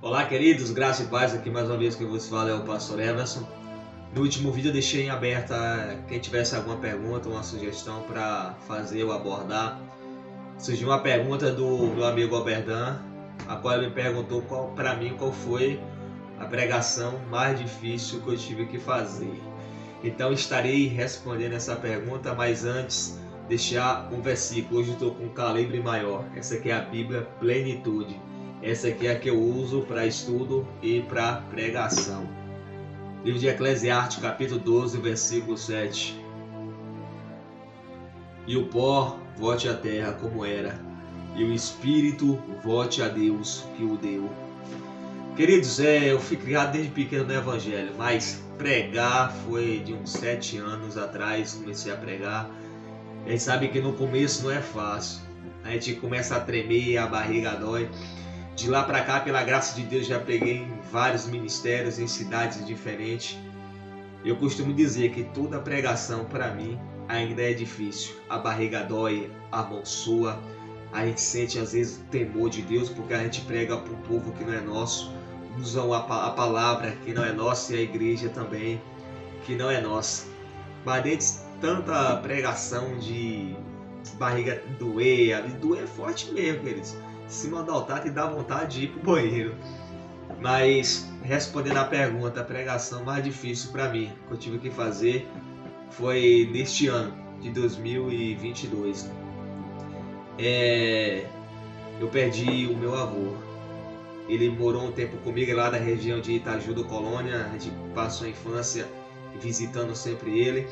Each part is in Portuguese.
Olá, queridos, graça e paz. Aqui mais uma vez que eu vos falo é o pastor Everson. No último vídeo eu deixei em aberta quem tivesse alguma pergunta, uma sugestão para fazer ou abordar. Surgiu uma pergunta do meu amigo Alberdan, a qual ele me perguntou qual foi a pregação mais difícil que eu tive que fazer. Então estarei respondendo essa pergunta, mas antes deixar um versículo. Hoje eu estou com um calibre maior. Essa aqui é a Bíblia Plenitude. Essa aqui é a que eu uso para estudo e para pregação. Livro de Eclesiastes, capítulo 12, versículo 7. E o pó volte à terra como era, e o espírito volte a Deus que o deu. Queridos, eu fui criado desde pequeno no Evangelho, mas pregar foi de uns 7 anos atrás, comecei a pregar. A gente sabe que no começo não é fácil, a gente começa a tremer, a barriga dói. De lá para cá, pela graça de Deus, já preguei em vários ministérios, em cidades diferentes. Eu costumo dizer que toda pregação para mim ainda é difícil. A barriga dói, a mão sua, a gente sente às vezes o temor de Deus porque a gente prega para um povo que não é nosso, usam a palavra que não é nossa e a igreja também que não é nossa. Mas dentro de tanta pregação de barriga doer é forte mesmo, queridos. Se mandar altar, te dá vontade de ir pro banheiro. Mas, respondendo à pergunta, a pregação mais difícil para mim que eu tive que fazer foi neste ano de 2022. Eu perdi o meu avô. Ele morou um tempo comigo lá da região de Itaju do Colônia. A gente passou a infância visitando sempre ele.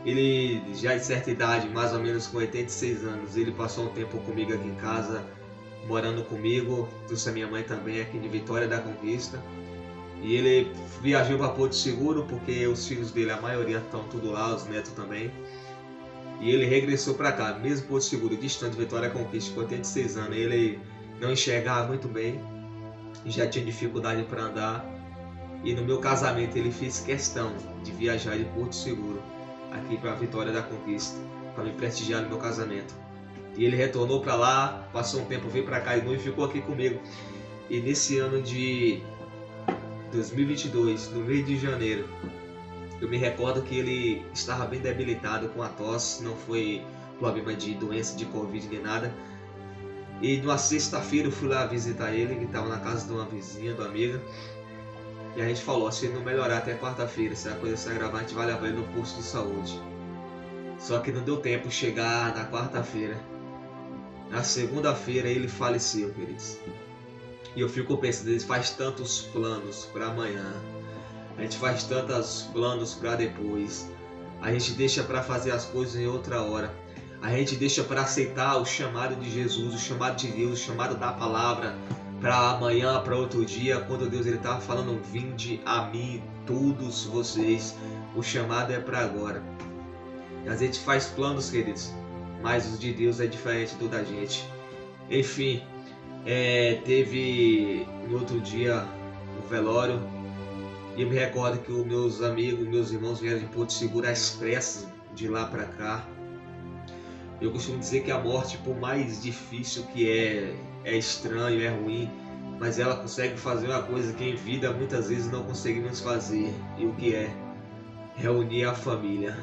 Ele já de certa idade, mais ou menos com 86 anos, ele passou um tempo comigo aqui em casa, morando comigo, trouxe a minha mãe também aqui de Vitória da Conquista. E ele viajou para Porto Seguro porque os filhos dele, a maioria estão tudo lá, os netos também. E ele regressou para cá, mesmo Porto Seguro, distante de Vitória da Conquista, com 86 anos. Ele não enxergava muito bem, já tinha dificuldade para andar. E no meu casamento ele fez questão de viajar de Porto Seguro aqui para Vitória da Conquista, para me prestigiar no meu casamento. E ele retornou para lá, passou um tempo, veio para cá e ficou aqui comigo. E nesse ano de 2022, no mês de janeiro, eu me recordo que ele estava bem debilitado com a tosse, não foi problema de doença, de Covid nem nada. E numa sexta-feira eu fui lá visitar ele, que estava na casa de uma vizinha, de uma amiga. E a gente falou, se ele não melhorar até quarta-feira, se a coisa se agravar, a gente vai levar ele no posto de saúde. Só que não deu tempo de chegar na quarta-feira. Na segunda-feira ele faleceu, queridos. E eu fico pensando, ele faz tantos planos para amanhã. A gente faz tantos planos para depois. A gente deixa para fazer as coisas em outra hora. A gente deixa para aceitar o chamado de Jesus, o chamado de Deus, o chamado da palavra para amanhã, para outro dia, quando Deus ele estava falando, vinde a mim todos vocês. O chamado é para agora. E a gente faz planos, queridos, mas os de Deus é diferente do da gente. Enfim, teve no outro dia o velório. E eu me recordo que os meus amigos, meus irmãos vieram de Porto Seguro às pressas de lá para cá. Eu costumo dizer que a morte, por mais difícil que é estranho, é ruim, mas ela consegue fazer uma coisa que em vida muitas vezes não conseguimos fazer. E o que é? Reunir a família.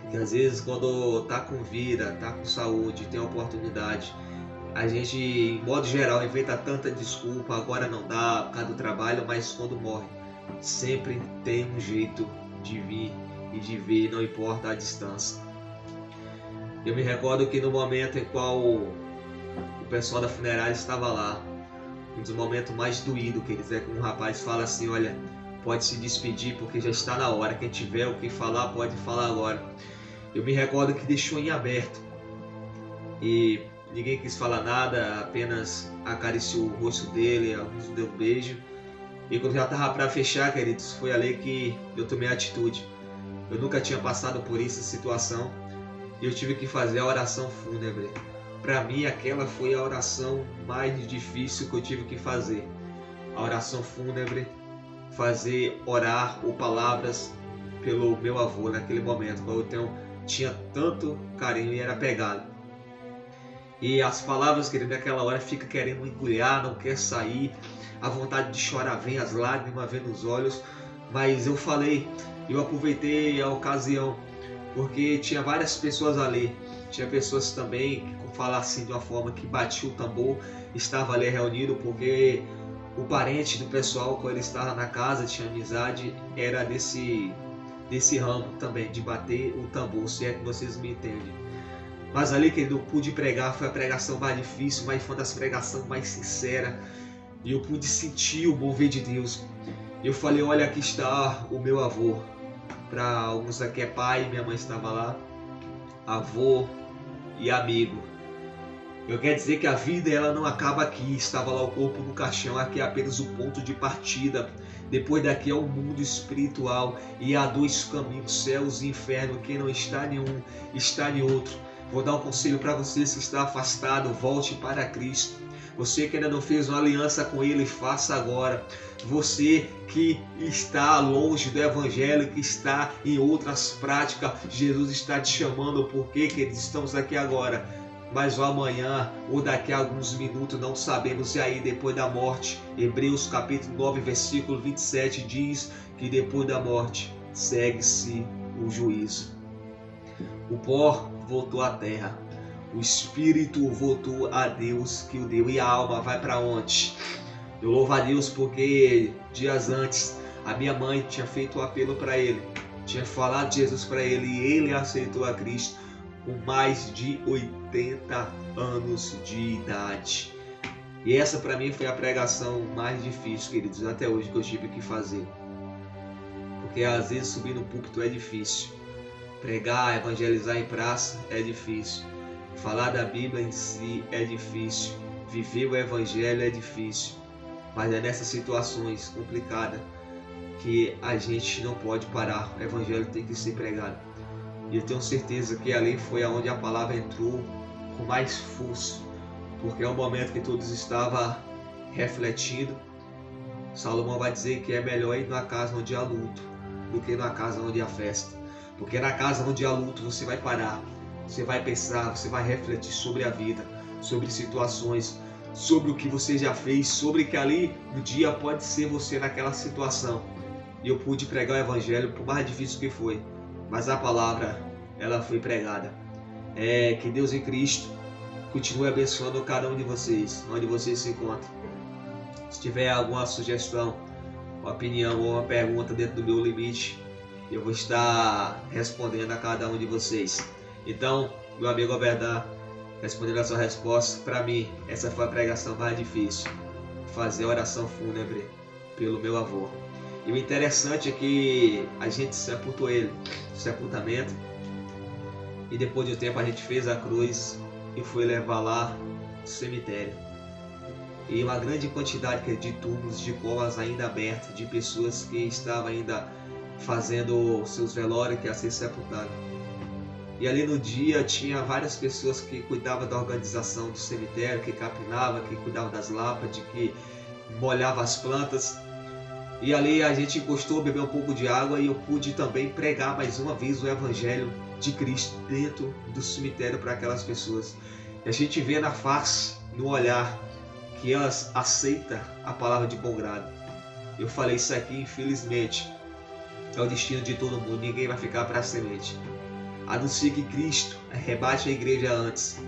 Porque às vezes quando tá com vida, tá com saúde, tem oportunidade, a gente, em modo geral, inventa tanta desculpa, agora não dá por causa do trabalho, mas quando morre, sempre tem um jeito de vir e de ver, não importa a distância. Eu me recordo que no momento em qual o pessoal da funerária estava lá, um dos momentos mais doídos que eles é que um rapaz fala assim, olha, pode se despedir porque já está na hora, quem tiver o que falar pode falar agora. Eu me recordo que deixou em aberto e ninguém quis falar nada, apenas acariciou o rosto dele, alguns deu um beijo. E quando já estava para fechar, queridos, foi ali que eu tomei a atitude. Eu nunca tinha passado por essa situação e eu tive que fazer a oração fúnebre. Para mim, aquela foi a oração mais difícil que eu tive que fazer. A oração fúnebre, orar ou palavras pelo meu avô naquele momento, quando tinha tanto carinho e era pegado. E as palavras, querido, naquela hora fica querendo engolir, não quer sair, a vontade de chorar vem, as lágrimas vêm nos olhos, mas eu aproveitei a ocasião, porque tinha várias pessoas ali, tinha pessoas também, que falar assim de uma forma que batia o tambor, estava ali reunido, porque o parente do pessoal, quando ele estava na casa, tinha amizade, era desse ramo também, de bater o tambor, se é que vocês me entendem. Mas ali, querido, eu pude pregar, foi a pregação mais difícil, mas foi uma das pregações mais sinceras. E eu pude sentir o mover de Deus. Eu falei, olha, aqui está o meu avô. Para alguns aqui é pai, minha mãe estava lá. Avô e amigo. Eu quero dizer que a vida ela não acaba aqui. Estava lá o corpo no caixão, aqui é apenas o ponto de partida. Depois daqui é o mundo espiritual. E há dois caminhos, céus e inferno. Quem não está em um, está em outro. Vou dar um conselho para você que está afastado, volte para Cristo. Você que ainda não fez uma aliança com Ele, faça agora. Você que está longe do Evangelho, que está em outras práticas, Jesus está te chamando, porque queridos, estamos aqui agora. Mas o amanhã, ou daqui a alguns minutos, não sabemos, e aí depois da morte, Hebreus capítulo 9, versículo 27 diz que depois da morte, segue-se o juízo. O pó voltou à terra, o espírito voltou a Deus que o deu, e a alma vai para onde? Eu louvo a Deus porque dias antes a minha mãe tinha feito o apelo para ele, tinha falado de Jesus para ele e ele aceitou a Cristo com mais de 80 anos de idade. E essa para mim foi a pregação mais difícil, queridos, até hoje que eu tive que fazer. Porque às vezes subir no púlpito é difícil. Pregar, evangelizar em praça é difícil. Falar da Bíblia em si é difícil. Viver o Evangelho é difícil. Mas é nessas situações complicadas que a gente não pode parar. O Evangelho tem que ser pregado. E eu tenho certeza que ali foi onde a palavra entrou com mais força. Porque é um momento que todos estavam refletindo. Salomão vai dizer que é melhor ir na casa onde há luto do que na casa onde há festa. Porque na casa onde há luto você vai parar, você vai pensar, você vai refletir sobre a vida, sobre situações, sobre o que você já fez, sobre que ali no dia pode ser você naquela situação. E eu pude pregar o Evangelho, por mais difícil que foi, mas a palavra, ela foi pregada. Que Deus em Cristo continue abençoando cada um de vocês, onde vocês se encontram. Se tiver alguma sugestão, uma opinião ou uma pergunta dentro do meu limite, eu vou estar respondendo a cada um de vocês. Então, meu amigo Alberdan, respondendo a sua resposta, para mim, essa foi a pregação mais difícil. Fazer a oração fúnebre pelo meu avô. E o interessante é que a gente sepultou ele, sepultamento, e depois de um tempo a gente fez a cruz e foi levar lá no cemitério. E uma grande quantidade de túmulos, de covas ainda abertas, de pessoas que estavam ainda fazendo seus velórios, que ia ser sepultado. E ali no dia tinha várias pessoas que cuidavam da organização do cemitério, que capinavam, que cuidavam das lápides, que molhavam as plantas. E ali a gente encostou, bebeu um pouco de água e eu pude também pregar mais uma vez o Evangelho de Cristo dentro do cemitério para aquelas pessoas. E a gente vê na face, no olhar, que elas aceitam a palavra de bom grado. Eu falei isso aqui, infelizmente, é o destino de todo mundo, ninguém vai ficar para semente. A não ser que Cristo rebate a igreja antes.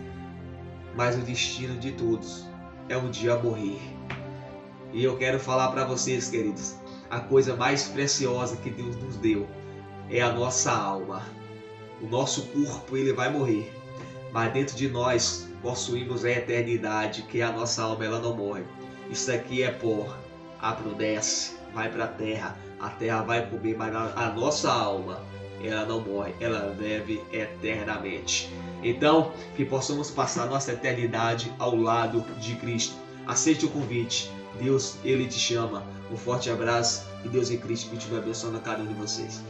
Mas o destino de todos é um dia morrer. E eu quero falar para vocês, queridos, a coisa mais preciosa que Deus nos deu é a nossa alma. O nosso corpo, ele vai morrer. Mas dentro de nós possuímos a eternidade, que a nossa alma, ela não morre. Isso aqui é pó, aprodece, vai para a terra vai comer, mas a nossa alma, ela não morre, ela vive eternamente. Então, que possamos passar nossa eternidade ao lado de Cristo. Aceite o convite, Deus, ele te chama. Um forte abraço e Deus em Cristo continue abençoando a cada um de vocês.